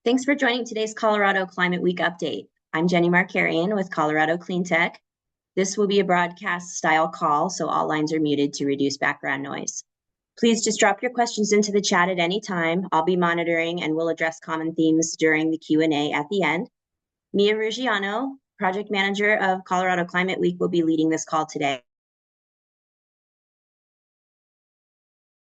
Thanks for joining today's Colorado Climate Week update. I'm Jenny Markarian with Colorado Clean Tech. This will be a broadcast style call, so all lines are muted to reduce background noise. Please just drop your questions into the chat at any time. I'll be monitoring and we'll address common themes during the Q&A at the end. Mia Ruggiano, project manager of Colorado Climate Week, will be leading this call today.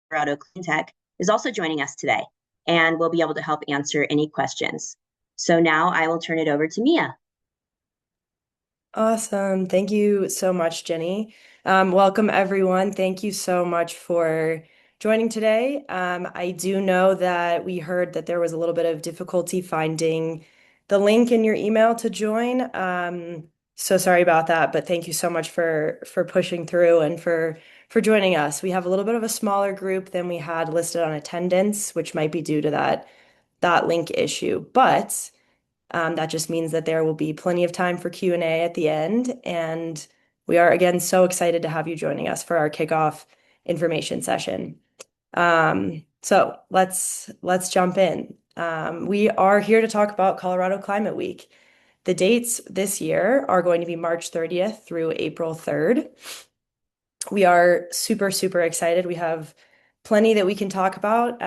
Colorado Clean Tech is also joining us today and will be able to help answer any questions. So now I will turn it over to Mia. Awesome. Thank you so much, Jenny. Welcome, everyone. Thank you so much for joining today. I do know that we heard that there was a little bit of difficulty finding the link in your email to join. So sorry about that, but thank you so much for pushing through and for joining us. We have a little bit of a smaller group than we had listed on attendance, which might be due to that link issue. But that just means that there will be plenty of time for Q&A at the end. And we are, again, so excited to have you joining us for our kickoff information session. So let's jump in. We are here to talk about Colorado Climate Week. The dates this year are going to be March 30th through April 3rd. We are super, super excited. We have plenty that we can talk about.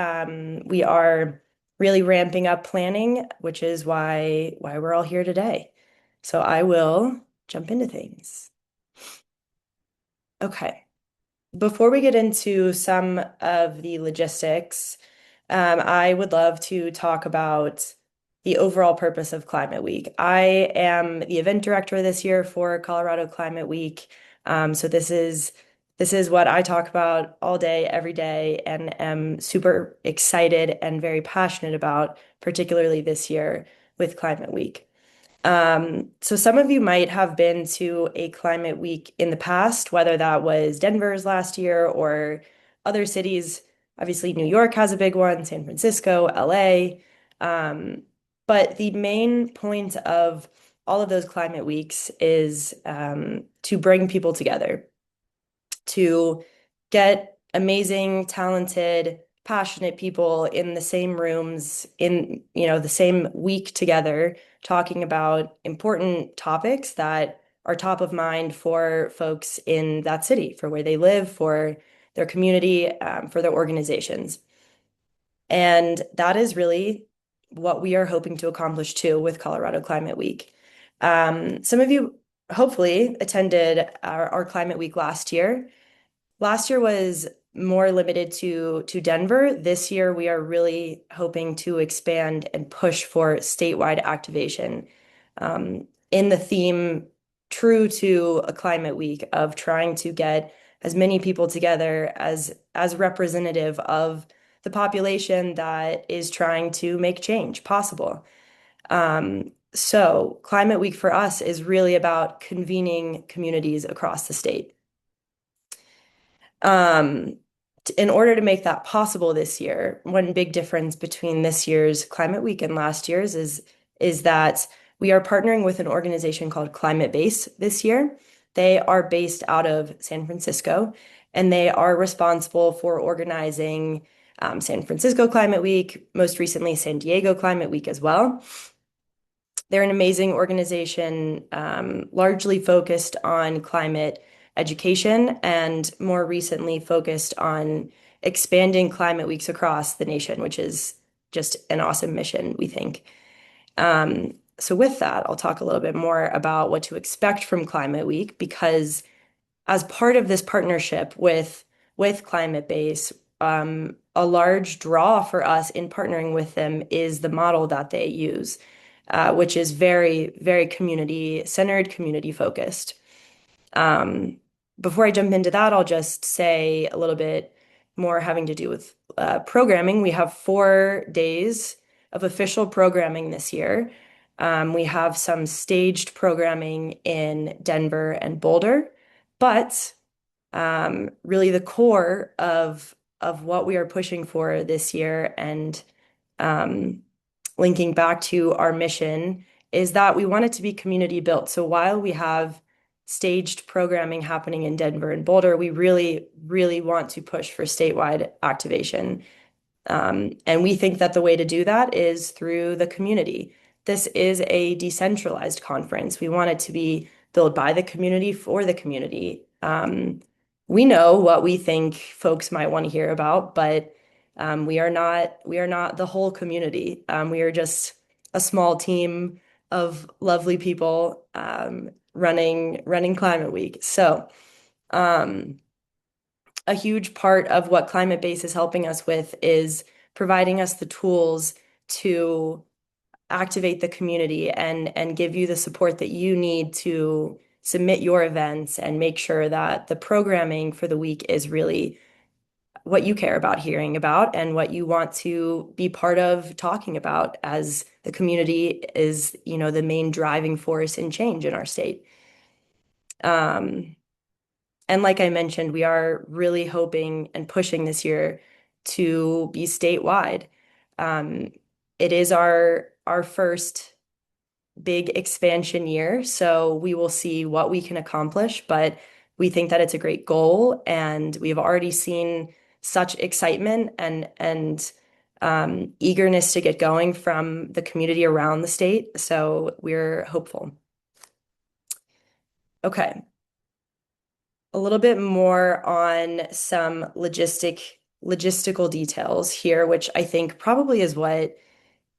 We are really ramping up planning, which is why we're all here today. So I will jump into things. Okay. Before we get into some of the logistics, I would love to talk about the overall purpose of Climate Week. I am the event director this year for Colorado Climate Week. So this is what I talk about all day, every day, and am super excited and very passionate about, particularly this year with Climate Week. So some of you might have been to a Climate Week in the past, whether that was Denver's last year or other cities. Obviously, New York has a big one, San Francisco, LA. But the main point of all of those Climate Weeks is to bring people together, to get amazing, talented, passionate people in the same rooms in, the same week together, talking about important topics that are top of mind for folks in that city, for where they live, for their community, for their organizations. And that is really what we are hoping to accomplish too with Colorado Climate Week. Some of you hopefully attended our Climate Week last year. Last year was more limited to Denver. This year, we are really hoping to expand and push for statewide activation in the theme true to a climate week of trying to get as many people together as representative of the population that is trying to make change possible. So Climate Week for us is really about convening communities across the state. In order to make that possible this year, one big difference between this year's Climate Week and last year's is that we are partnering with an organization called Climate Base this year. They are based out of San Francisco, and they are responsible for organizing San Francisco Climate Week, most recently San Diego Climate Week as well. They're an amazing organization, largely focused on climate education and more recently focused on expanding climate weeks across the nation, which is just an awesome mission, we think. So with that, I'll talk a little bit more about what to expect from Climate Week, because as part of this partnership with Climate Base, a large draw for us in partnering with them is the model that they use, which is very, very community-centered, community-focused. Before I jump into that, I'll just say a little bit more having to do with programming. We have 4 days of official programming this year. We have some staged programming in Denver and Boulder, but really the core of what we are pushing for this year and linking back to our mission is that we want it to be community built. So while we have staged programming happening in Denver and Boulder, we really, really want to push for statewide activation. And we think that the way to do that is through the community. This is a decentralized conference. We want it to be built by the community for the community. We know what we think folks might want to hear about, but we are not the whole community. We are just a small team of lovely people running Climate Week. So, um, a huge part of what Climate Base is helping us with is providing us the tools to activate the community and give you the support that you need to submit your events and make sure that the programming for the week is really what you care about hearing about and what you want to be part of talking about as the community is, the main driving force in change in our state. Um, and like I mentioned, we are really hoping and pushing this year to be statewide. Um, it is our first big expansion year, so we will see what we can accomplish, but we think that it's a great goal, and we've already seen such excitement and eagerness to get going from the community around the state, so we're hopeful. Okay, a little bit more on some logistical details here, which I think probably is what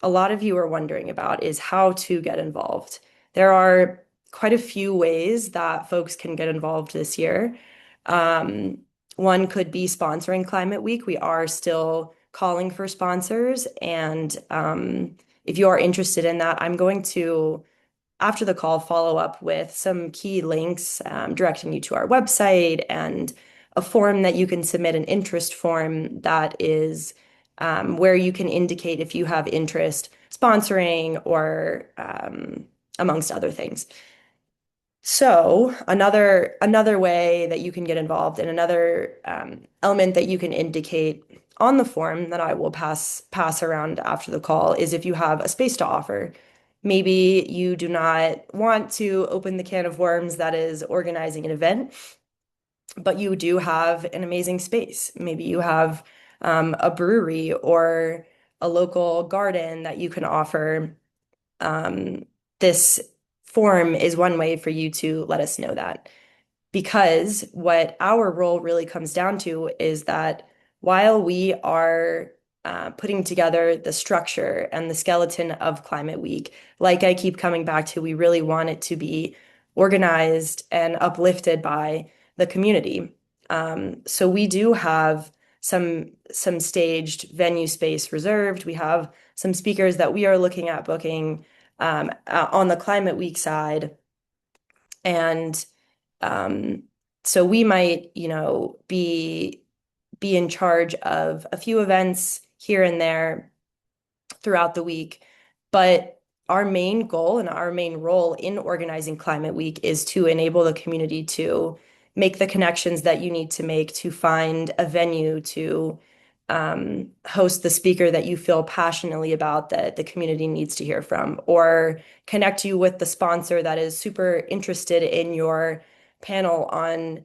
a lot of you are wondering about is how to get involved. There are quite a few ways that folks can get involved this year. Um, One could be sponsoring Climate Week. We are still calling for sponsors, and if you are interested in that, I'm going to after the call, follow up with some key links directing you to our website and a form that you can submit an interest form that is where you can indicate if you have interest sponsoring or amongst other things. So another way that you can get involved and another element that you can indicate on the form that I will pass around after the call is if you have a space to offer. Maybe you do not want to open the can of worms that is organizing an event, but you do have an amazing space. Maybe you have a brewery or a local garden that you can offer. This form is one way for you to let us know that. Because what our role really comes down to is that while we are putting together the structure and the skeleton of Climate Week, like I keep coming back to, we really want it to be organized and uplifted by the community. So we do have some staged venue space reserved. We have some speakers that we are looking at booking on the Climate Week side. And um, so we might, be in charge of a few events here and there throughout the week. But our main goal and our main role in organizing Climate Week is to enable the community to make the connections that you need to make to find a venue to host the speaker that you feel passionately about that the community needs to hear from, or connect you with the sponsor that is super interested in your panel on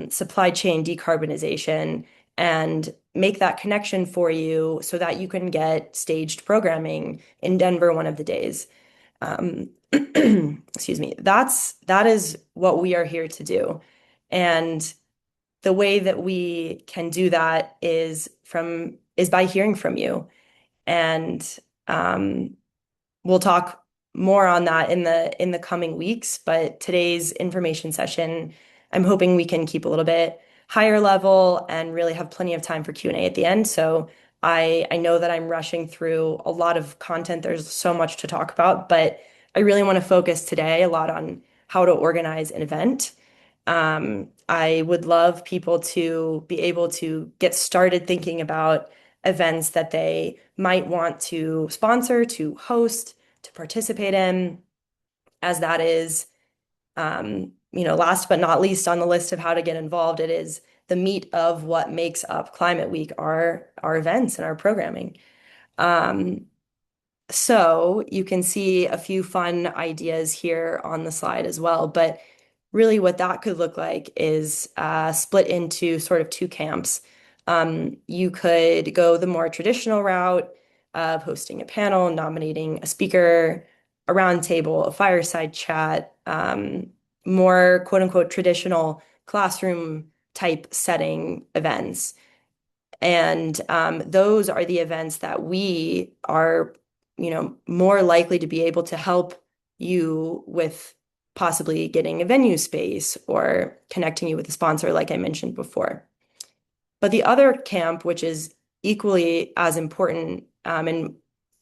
supply chain decarbonization and make that connection for you so that you can get staged programming in Denver one of the days. Um, excuse me. That is what we are here to do. And the way that we can do that is by hearing from you. And um, we'll talk more on that in the coming weeks, but today's information session, I'm hoping we can keep a little bit higher level and really have plenty of time for Q&A at the end. So I know that I'm rushing through a lot of content. There's so much to talk about, but I really want to focus today a lot on how to organize an event. I would love people to be able to get started thinking about events that they might want to sponsor, to host, to participate in, as that is, last but not least on the list of how to get involved, it is the meat of what makes up Climate Week, our events and our programming. Um, so you can see a few fun ideas here on the slide as well, but really what that could look like is split into sort of two camps. You could go the more traditional route of hosting a panel, nominating a speaker, a roundtable, a fireside chat, more quote unquote traditional classroom type setting events. And those are the events that we are, more likely to be able to help you with possibly getting a venue space or connecting you with a sponsor, like I mentioned before. But the other camp, which is equally as important, and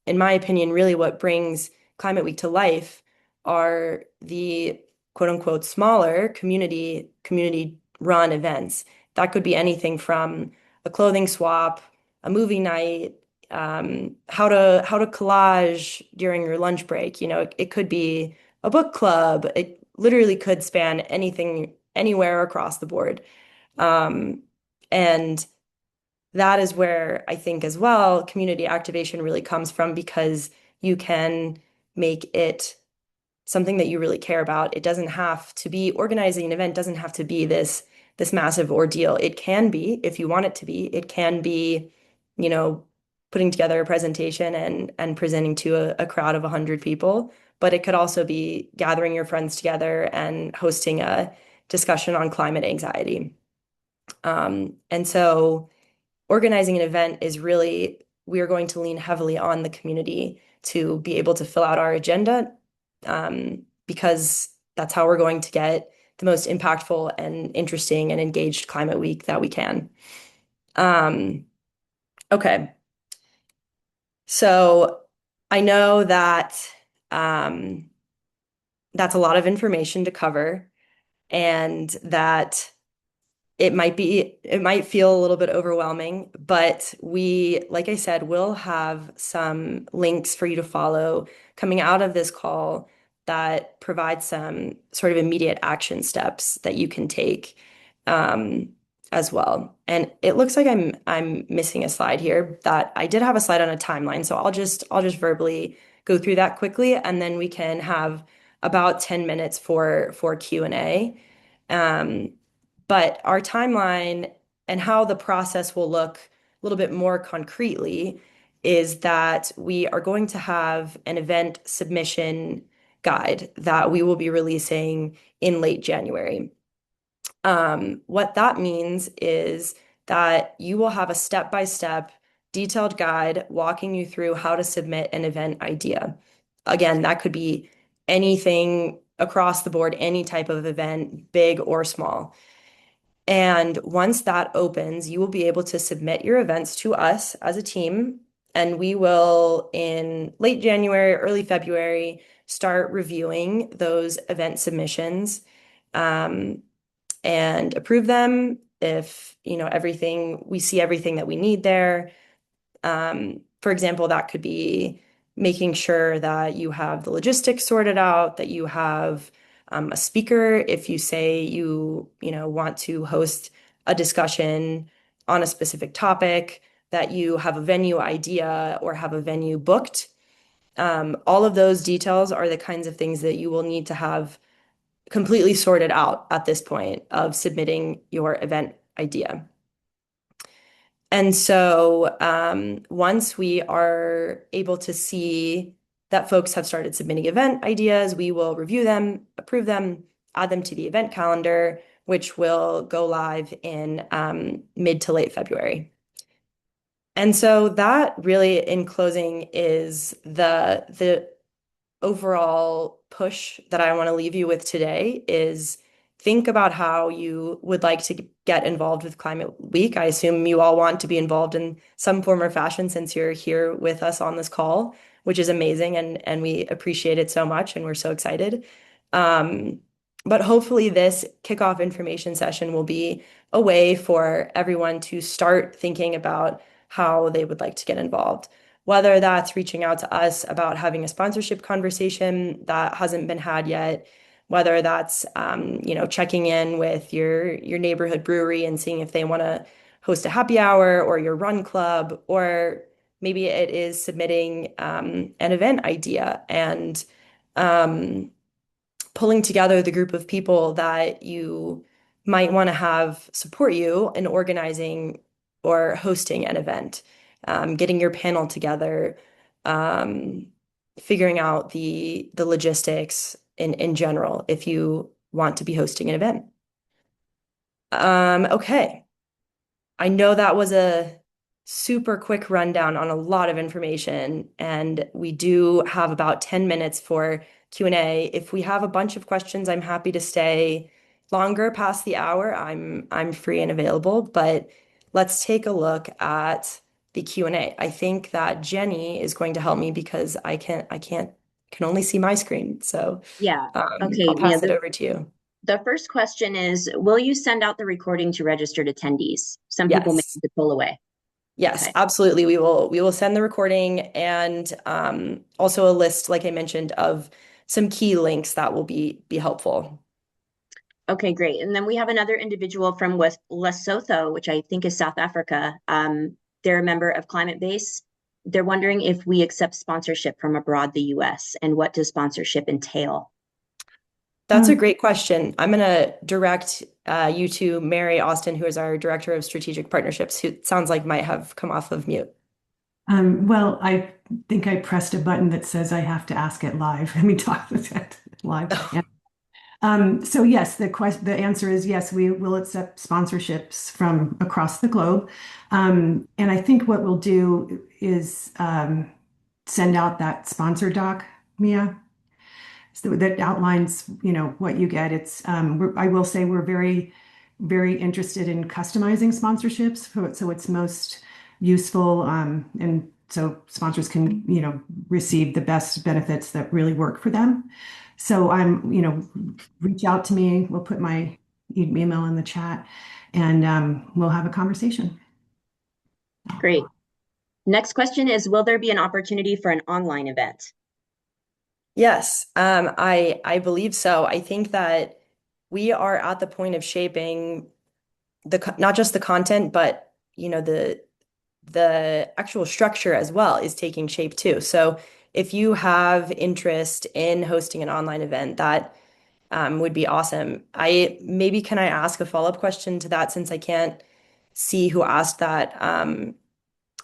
in my opinion, really what brings Climate Week to life are the quote unquote smaller community run events. That could be anything from a clothing swap, a movie night, how to collage during your lunch break. It could be a book club. It literally could span anything, anywhere across the board. Um, and that is where I think as well, community activation really comes from because you can make it something that you really care about. It doesn't have to be organizing an event doesn't have to be this massive ordeal. It can be if you want it to be. It can be, you know, putting together a presentation and presenting to a crowd of 100 people, but it could also be gathering your friends together and hosting a discussion on climate anxiety. And so organizing an event is really, we are going to lean heavily on the community to be able to fill out our agenda, because that's how we're going to get the most impactful and interesting and engaged climate week that we can. Um, okay, so I know that um, that's a lot of information to cover, and that it might feel a little bit overwhelming, but we, like I said, will have some links for you to follow coming out of this call that provide some sort of immediate action steps that you can take, um, as well. And it looks like I'm missing a slide here that I did have a slide on a timeline, so I'll just verbally go through that quickly, and then we can have about 10 minutes for Q&A. Um, but our timeline and how the process will look a little bit more concretely is that we are going to have an event submission guide that we will be releasing in late January. What that means is that you will have a step-by-step detailed guide walking you through how to submit an event idea. Again, that could be anything across the board, any type of event, big or small. And once that opens, you will be able to submit your events to us as a team. And we will, in late January, early February, start reviewing those event submissions, um, and approve them if, everything, we see everything that we need there. For example, that could be making sure that you have the logistics sorted out, that you have a speaker if you say want to host a discussion on a specific topic, that you have a venue idea or have a venue booked. All of those details are the kinds of things that you will need to have completely sorted out at this point of submitting your event idea. And so once we are able to see that folks have started submitting event ideas, we will review them, approve them, add them to the event calendar, which will go live in mid to late February. And so that really, in closing, is the overall push that I want to leave you with today is think about how you would like to get involved with Climate Week. I assume you all want to be involved in some form or fashion since you're here with us on this call, which is amazing, and we appreciate it so much, and we're so excited. Um, but hopefully this kickoff information session will be a way for everyone to start thinking about how they would like to get involved, whether that's reaching out to us about having a sponsorship conversation that hasn't been had yet, whether that's checking in with your neighborhood brewery and seeing if they want to host a happy hour, or your run club, or maybe it is submitting an event idea and um, pulling together the group of people that you might want to have support you in organizing or hosting an event, getting your panel together, um, figuring out the logistics in general if you want to be hosting an event. Okay. I know that was a super quick rundown on a lot of information, and we do have about 10 minutes for Q&A. If we have a bunch of questions, I'm happy to stay longer past the hour. I'm free and available, but let's take a look at the Q&A. I think that Jenny is going to help me because I can't can only see my screen. So Yeah. Okay, I'll Mia, pass it over to you. the first question is, will you send out the recording to registered attendees? Some people may Yes. need to pull away. Yes, Okay. absolutely. We will send the recording and also a list, like I mentioned, of some key links that will be helpful. Okay, great. And then we have another individual from West Lesotho, which I think is South Africa. They're a member of Climate Base. They're wondering if we accept sponsorship from abroad the US and what does sponsorship entail? That's a great question. I'm going to direct you to Mary Austin, who is our Director of Strategic Partnerships, who sounds like might have come off of mute. Well, I think I pressed a button that says I have to ask it live. Let me talk with it live. Yeah. So yes, the answer is yes, we will accept sponsorships from across the globe. And I think what we'll do is send out that sponsor doc, Mia, so that outlines, what you get. I will say we're very, very interested in customizing sponsorships, so it's most useful, and so sponsors can, receive the best benefits that really work for them. So reach out to me. We'll put my email in the chat, and we'll have a conversation. Great. Next question is, will there be an opportunity for an online event? Yes, I believe so. I think that we are at the point of shaping not just the content, but the actual structure as well is taking shape too. So if you have interest in hosting an online event, that would be awesome. Can I ask a follow-up question to that since I can't see who asked that?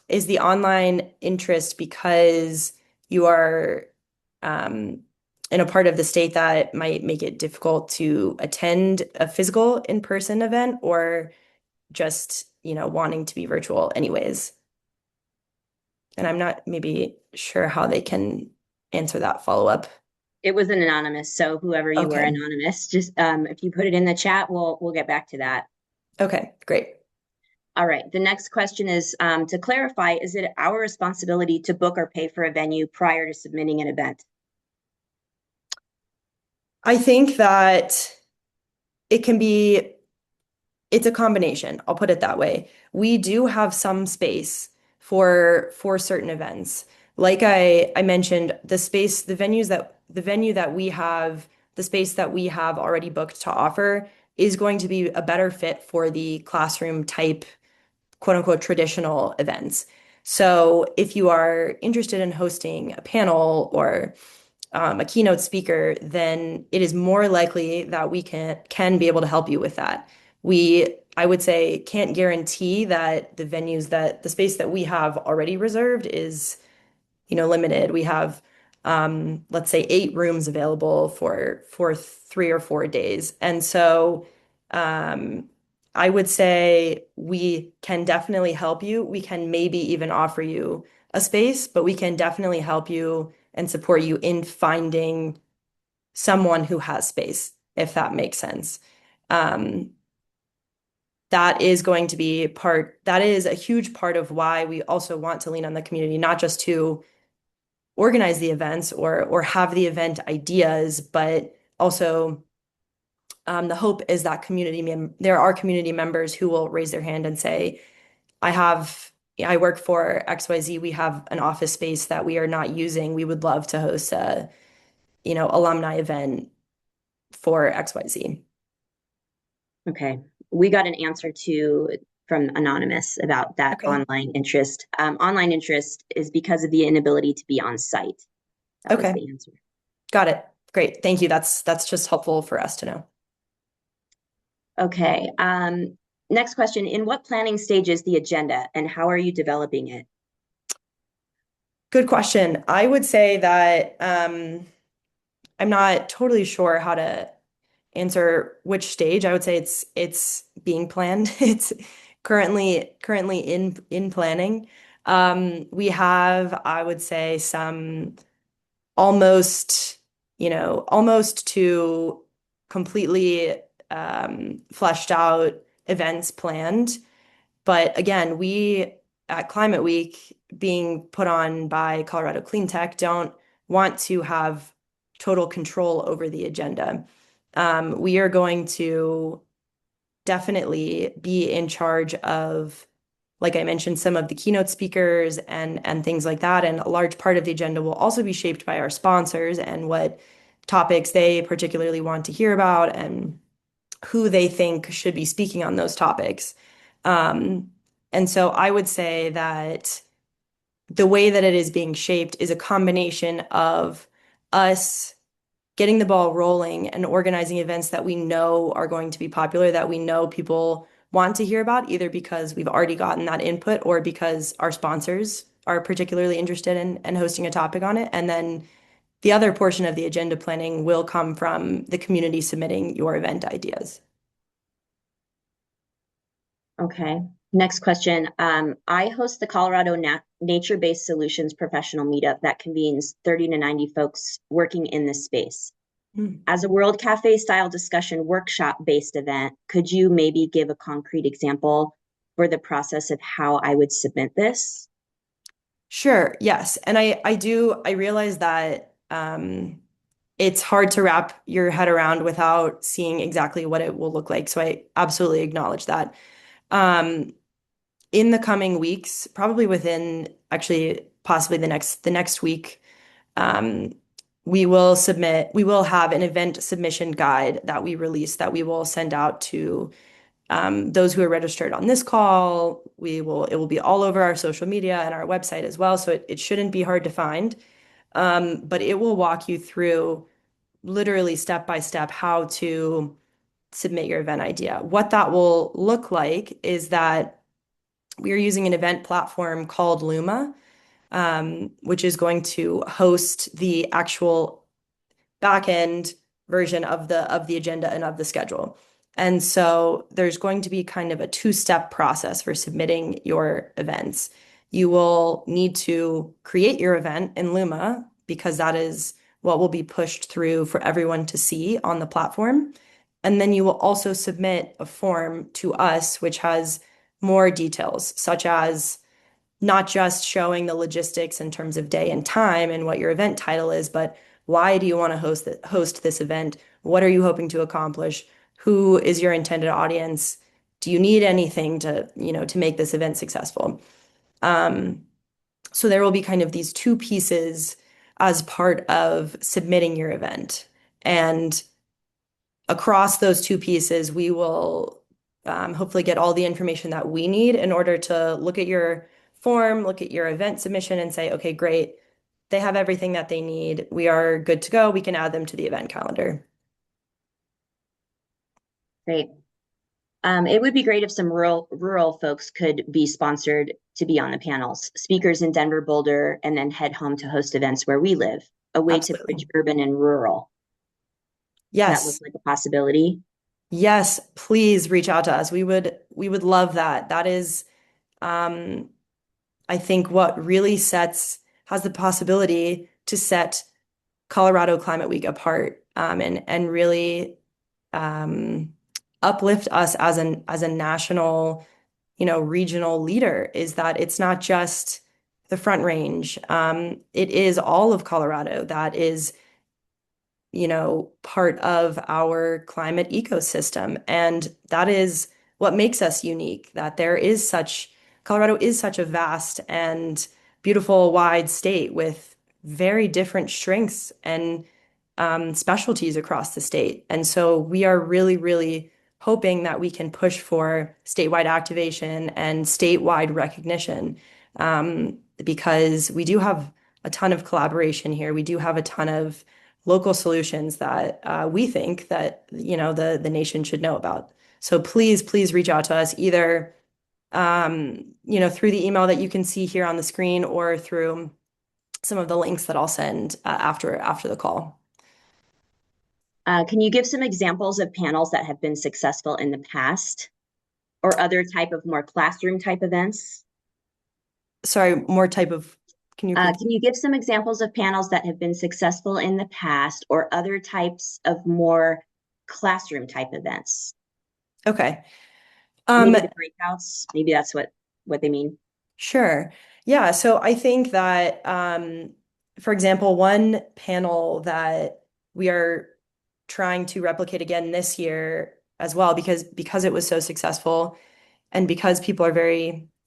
Is the online interest because you are um, in a part of the state that might make it difficult to attend a physical in-person event, or just, wanting to be virtual anyways? And I'm not maybe sure how they can answer that follow-up. It was an anonymous, so whoever you were, Okay. anonymous, just if you put it in the chat, we'll get back to that. Okay, great. All right. The next question is, to clarify, is it our responsibility to book or pay for a venue prior to submitting an event? I think that it can be, it's a combination. I'll put it that way. We do have some space for certain events. Like I mentioned, the venue that we have, the space that we have already booked to offer is going to be a better fit for the classroom type, quote unquote, traditional events. So if you are interested in hosting a panel or a keynote speaker, then it is more likely that we can be able to help you with that. I would say, can't guarantee that the space that we have already reserved is, limited. We have, let's say, 8 rooms available for 3 or 4 days, and so um, I would say we can definitely help you. We can maybe even offer you a space, but we can definitely help you and support you in finding someone who has space, if that makes sense. Um, that is a huge part of why we also want to lean on the community, not just to organize the events or have the event ideas, but also the hope is that there are community members who will raise their hand and say, I work for XYZ. We have an office space that we are not using. We would love to host a, alumni event for XYZ. Okay. We got an answer from anonymous about that Okay. online interest. Online interest is because of the inability to be on site. That was Okay. the answer. Got it. Great. Thank you. That's just helpful for us to know. Okay. Next question, in what planning stage is the agenda and how are you developing it? Good question. I would say that I'm not totally sure how to answer which stage. I would say it's being planned. It's currently in planning. We have, I would say, some almost, almost to completely fleshed out events planned. But again, we at Climate Week, being put on by Colorado Clean Tech, don't want to have total control over the agenda. We are going to definitely be in charge of, like I mentioned, some of the keynote speakers and things like that. And a large part of the agenda will also be shaped by our sponsors and what topics they particularly want to hear about and who they think should be speaking on those topics. Um, and so I would say that the way that it is being shaped is a combination of us getting the ball rolling and organizing events that we know are going to be popular, that we know people want to hear about, either because we've already gotten that input or because our sponsors are particularly interested in hosting a topic on it. And then the other portion of the agenda planning will come from the community submitting your event ideas. Okay. Next question. I host the Colorado Nature-Based Solutions Professional Meetup that convenes 30 to 90 folks working in this space. Hmm. As a World Cafe style discussion workshop-based event, could you maybe give a concrete example for the process of how I would submit this? Sure, yes. And I realize that it's hard to wrap your head around without seeing exactly what it will look like. So I absolutely acknowledge that. Um, in the coming weeks, probably within actually possibly the next week, um, we will have an event submission guide that we release that we will send out to those who are registered on this call. It will be all over our social media and our website as well. So it shouldn't be hard to find. But it will walk you through literally step by step how to submit your event idea. What that will look like is that we are using an event platform called Luma, which is going to host the actual back end version of the agenda and of the schedule. And so there's going to be kind of a two-step process for submitting your events. You will need to create your event in Luma because that is what will be pushed through for everyone to see on the platform. And then you will also submit a form to us, which has more details, such as not just showing the logistics in terms of day and time and what your event title is, but why do you want to host this event? What are you hoping to accomplish? Who is your intended audience? Do you need anything to make this event successful? Um, so there will be kind of these two pieces as part of submitting your event. And across those two pieces, we will hopefully get all the information that we need in order to look at your form, look at your event submission, and say, okay, great. They have everything that they need. We are good to go. We can add them to the event calendar. Great. It would be great if some rural folks could be sponsored to be on the panels. Speakers in Denver, Boulder, and then head home to host events where we live. A way to bridge Absolutely. urban and rural. That looks Yes. like a possibility. Yes, please reach out to us. We would love that. That is um I think what really has the possibility to set Colorado Climate Week apart, and really um, uplift us as a national, regional leader, is that it's not just the Front Range. It is all of Colorado that is, part of our climate ecosystem. And that is what makes us unique, that Colorado is such a vast and beautiful, wide state with very different strengths and specialties across the state. And so we are really, really hoping that we can push for statewide activation and statewide recognition, because we do have a ton of collaboration here. We do have a ton of local solutions that we think that the nation should know about. So please reach out to us either through the email that you can see here on the screen or through some of the links that I'll send after the call. Can you give some examples of panels that have been successful in the past or other type of more classroom type events? Sorry, can you repeat? Can you give some examples of panels that have been successful in the past or other types of more classroom type events? Okay. Maybe the breakouts, maybe that's what they mean. Sure. Yeah. So I think that, for example, one panel that we are trying to replicate again this year as well, because it was so successful and because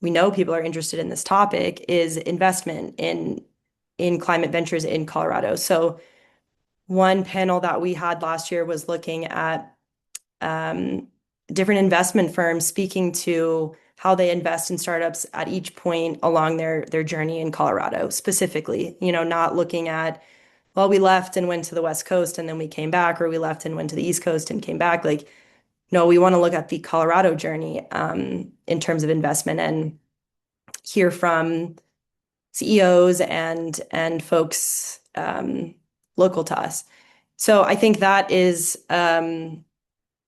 we know people are interested in this topic, is investment in climate ventures in Colorado. So one panel that we had last year was looking at um, different investment firms speaking to how they invest in startups at each point along their journey in Colorado specifically, not looking at, well, we left and went to the West Coast and then we came back, or we left and went to the East Coast and came back. Like, no, we want to look at the Colorado journey in terms of investment and hear from CEOs and folks local to us. So I think that is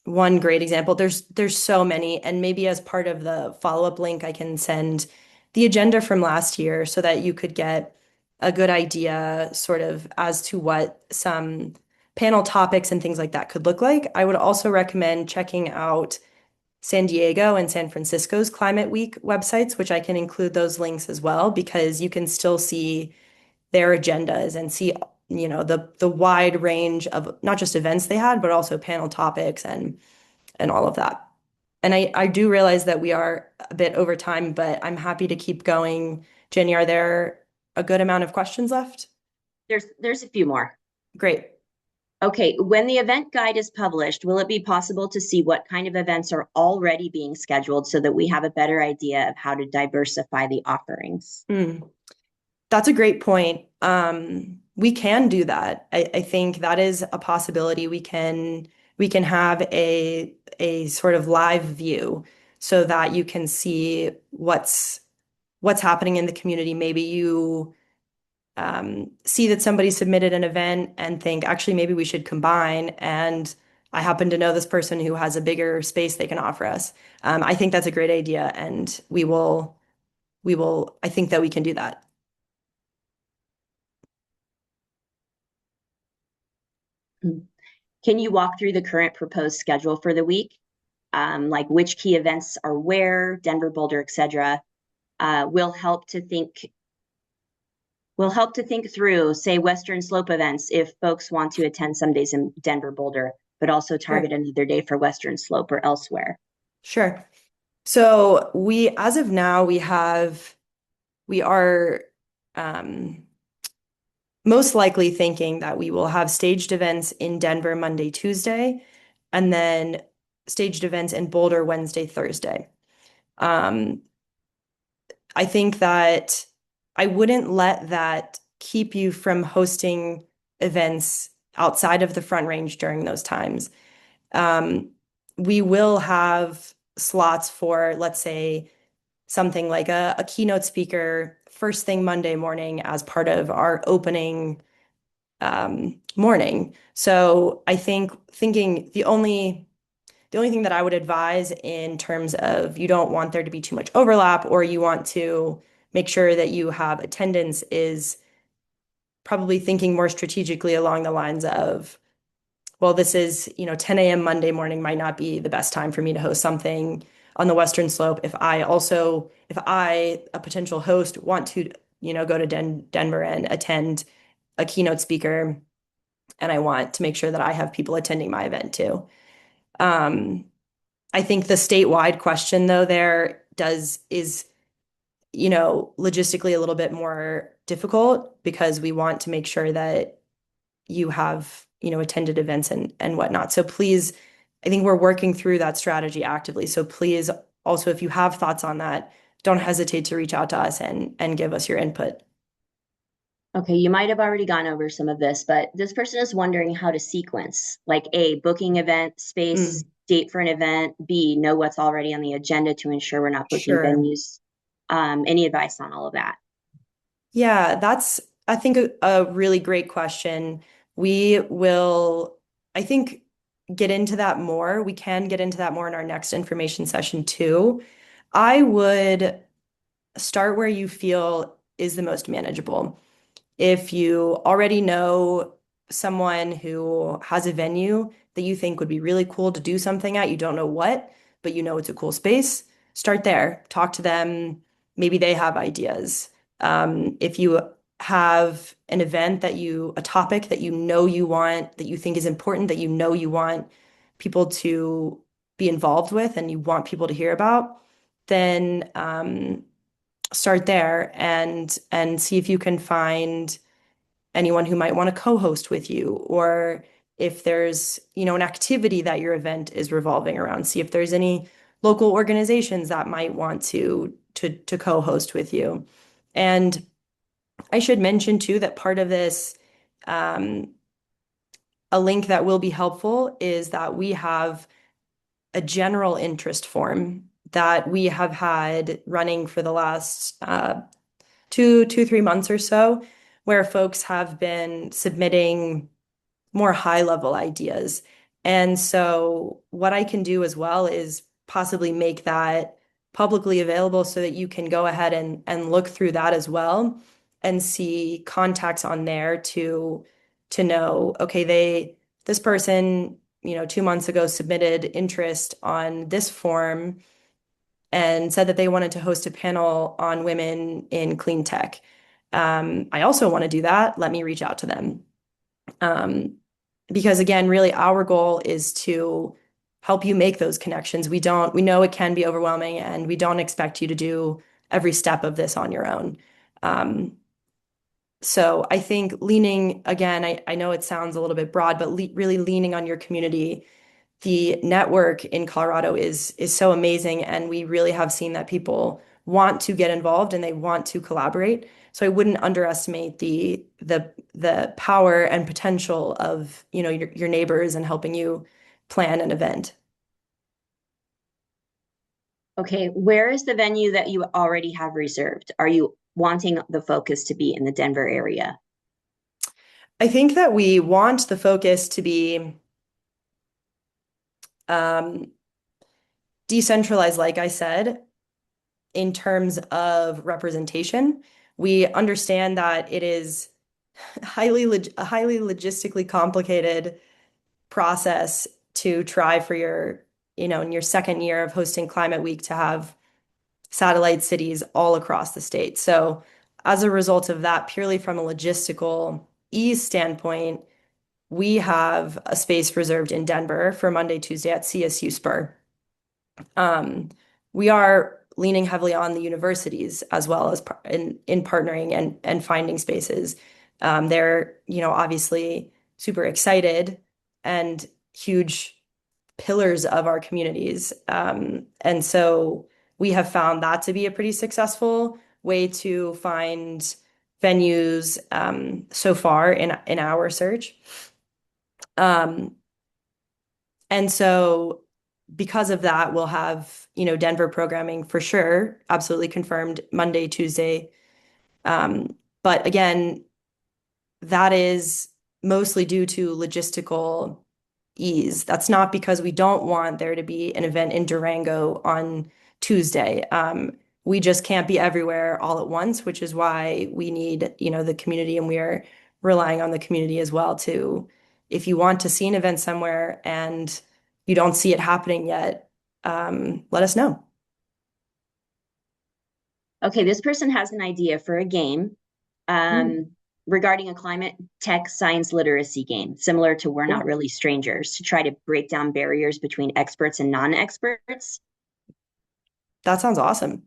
one great example. There's so many, and maybe as part of the follow-up link, I can send the agenda from last year so that you could get a good idea sort of as to what some panel topics and things like that could look like. I would also recommend checking out San Diego and San Francisco's Climate Week websites, which I can include those links as well, because you can still see their agendas and see, the wide range of not just events they had, but also panel topics and all of that. And I do realize that we are a bit over time, but I'm happy to keep going. Jenny, are there a good amount of questions left? There's a few more. Great. Okay, when the event guide is published, will it be possible to see what kind of events are already being scheduled so that we have a better idea of how to diversify the offerings? That's a great point. We can do that. I think that is a possibility. We can have a sort of live view so that you can see what's happening in the community. Maybe you see that somebody submitted an event and think, actually, maybe we should combine. And I happen to know this person who has a bigger space they can offer us. I think that's a great idea, and I think that we can do that. Can you walk through the current proposed schedule for the week? Like which key events are where, Denver, Boulder, etc. Will help to think through, say, Western Slope events if folks want to attend some days in Denver, Boulder, but also target Sure. another day for Western Slope or elsewhere. Sure. So as of now, we are most likely thinking that we will have staged events in Denver Monday, Tuesday, and then staged events in Boulder Wednesday, Thursday. I think that I wouldn't let that keep you from hosting events outside of the Front Range during those times. We will have slots for, let's say, something like a keynote speaker first thing Monday morning as part of our opening morning. So I think thinking the only thing that I would advise in terms of you don't want there to be too much overlap or you want to make sure that you have attendance is probably thinking more strategically along the lines of, well, this is, 10 a.m. Monday morning might not be the best time for me to host something on the Western Slope. If I, a potential host, want to, go to Denver and attend a keynote speaker, and I want to make sure that I have people attending my event too. I think the statewide question though is logistically a little bit more difficult because we want to make sure that you have, attended events and whatnot. So please, I think we're working through that strategy actively. So please also, if you have thoughts on that, don't hesitate to reach out to us and give us your input. Okay, you might have already gone over some of this, but this person is wondering how to sequence, like A, booking event space, Mm. date for an event? B, know what's already on the agenda to ensure we're not booking Sure. venues? Any advice on all of that? Yeah, that's, I think, a really great question. We will, I think, get into that more. We can get into that more in our next information session too. I would start where you feel is the most manageable. If you already know someone who has a venue that you think would be really cool to do something at, you don't know what, but you know it's a cool space, start there. Talk to them. Maybe they have ideas. If you have an event a topic that you know you want, that you think is important, that you know you want people to be involved with and you want people to hear about, then start there and see if you can find anyone who might want to co-host with you, or if there's, an activity that your event is revolving around, see if there's any local organizations that might want to co-host with you. And I should mention too that part of this, um, a link that will be helpful is that we have a general interest form that we have had running for the last 3 months or so, where folks have been submitting more high level ideas. And so, what I can do as well is possibly make that publicly available so that you can go ahead and look through that as well and see contacts on there to know, okay, this person, 2 months ago submitted interest on this form and said that they wanted to host a panel on women in clean tech. I also want to do that. Let me reach out to them. Um, because again, really our goal is to help you make those connections. We know it can be overwhelming and we don't expect you to do every step of this on your own. Um, so I think leaning, again, I know it sounds a little bit broad, but really leaning on your community. The network in Colorado is so amazing, and we really have seen that people want to get involved and they want to collaborate. So I wouldn't underestimate the power and potential of, your neighbors and helping you plan an event. Okay, where is the venue that you already have reserved? Are you wanting the focus to be in the Denver area? I think that we want the focus to be um, decentralized, like I said, in terms of representation. We understand that it is a highly logistically complicated process to try for in your second year of hosting Climate Week to have satellite cities all across the state. So as a result of that, purely from a logistical ease standpoint, we have a space reserved in Denver for Monday, Tuesday at CSU Spur. Um, we are leaning heavily on the universities as well as in partnering and finding spaces. They're, obviously super excited and huge pillars of our communities. And so we have found that to be a pretty successful way to find venues so far in our search. Um, and so because of that, we'll have, Denver programming for sure, absolutely confirmed Monday, Tuesday. But again, that is mostly due to logistical ease. That's not because we don't want there to be an event in Durango on Tuesday. We just can't be everywhere all at once, which is why we need, the community, and we are relying on the community as well to, if you want to see an event somewhere and you don't see it happening yet, let us know. Okay, this person has an idea for a game Mm, regarding a climate tech science literacy game, similar to We're Not cool. Really Strangers, to try to break down barriers between experts and non-experts. That sounds awesome.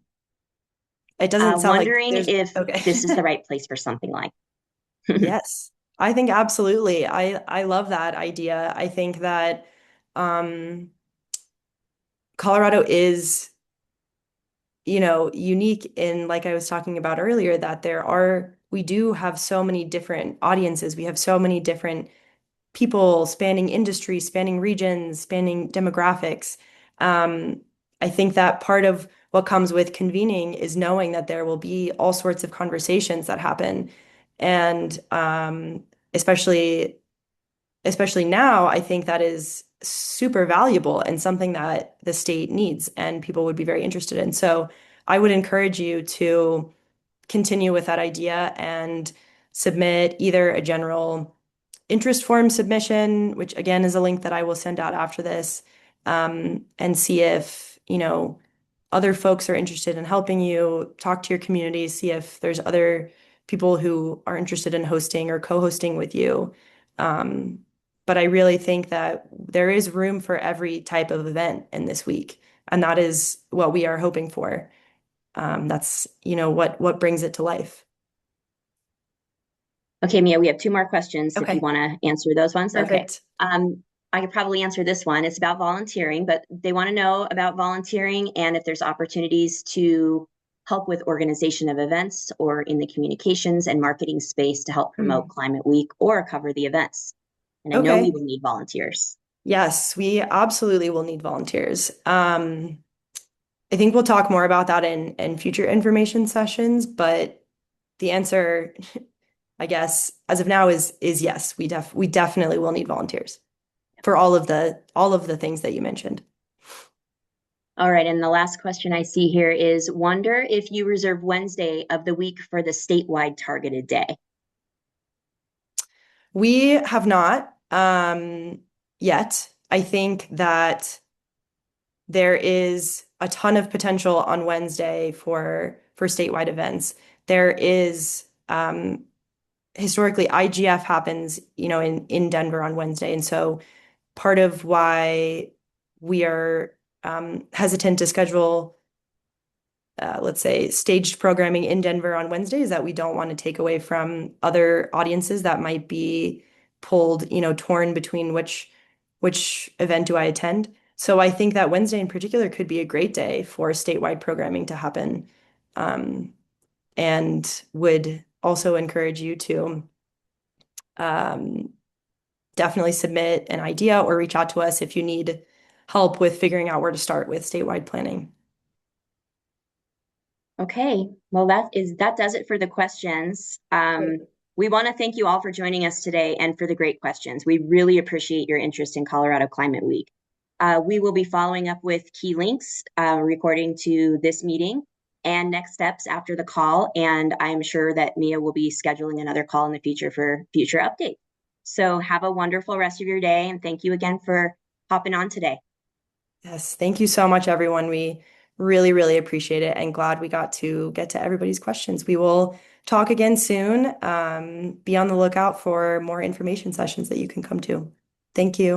It doesn't sound like Wondering there's, if okay. this is the right place for something like. Yes, I think absolutely. I love that idea. I think that um, Colorado is, unique in, like I was talking about earlier, that we do have so many different audiences. We have so many different people, spanning industry, spanning regions, spanning demographics. Um, I think that part of what comes with convening is knowing that there will be all sorts of conversations that happen. And especially especially now, I think that is super valuable and something that the state needs and people would be very interested in. So I would encourage you to continue with that idea and submit either a general interest form submission, which again is a link that I will send out after this, and see if, other folks are interested in helping you, talk to your community, see if there's other people who are interested in hosting or co-hosting with you. Um, but I really think that there is room for every type of event in this week, and that is what we are hoping for. That's, what brings it to life. Okay, Mia, we have two more questions if you Okay, want to answer those ones. Okay. perfect. I could probably answer this one. It's about volunteering, but they want to know about volunteering and if there's opportunities to help with organization of events or in the communications and marketing space to help promote Hmm. Climate Week or cover the events. And I know we Okay. will need volunteers. Yes, we absolutely will need volunteers. I think we'll talk more about that in future information sessions, but the answer, I guess, as of now is yes. We definitely will need volunteers for all of the things that you mentioned. All right, and the last question I see here is wonder if you reserve Wednesday of the week for the statewide targeted day. We have not yet. I think that there is a ton of potential on Wednesday for statewide events. There is historically IGF happens, in Denver on Wednesday, and so part of why we are hesitant to schedule, let's say, staged programming in Denver on Wednesday is that we don't want to take away from other audiences that might be pulled, torn between which event do I attend. So I think that Wednesday in particular could be a great day for statewide programming to happen, um, and would also encourage you to um, definitely submit an idea or reach out to us if you need help with figuring out where to start with statewide planning. Okay, well, that does it for the questions. Great. We want to thank you all for joining us today and for the great questions. We really appreciate your interest in Colorado Climate Week. We will be following up with key links, recording to this meeting and next steps after the call. And I'm sure that Mia will be scheduling another call in the future for future updates. So have a wonderful rest of your day. And thank you again for hopping on today. Yes, thank you so much, everyone. We really, really appreciate it and glad we got to get to everybody's questions. We will talk again soon. Be on the lookout for more information sessions that you can come to. Thank you.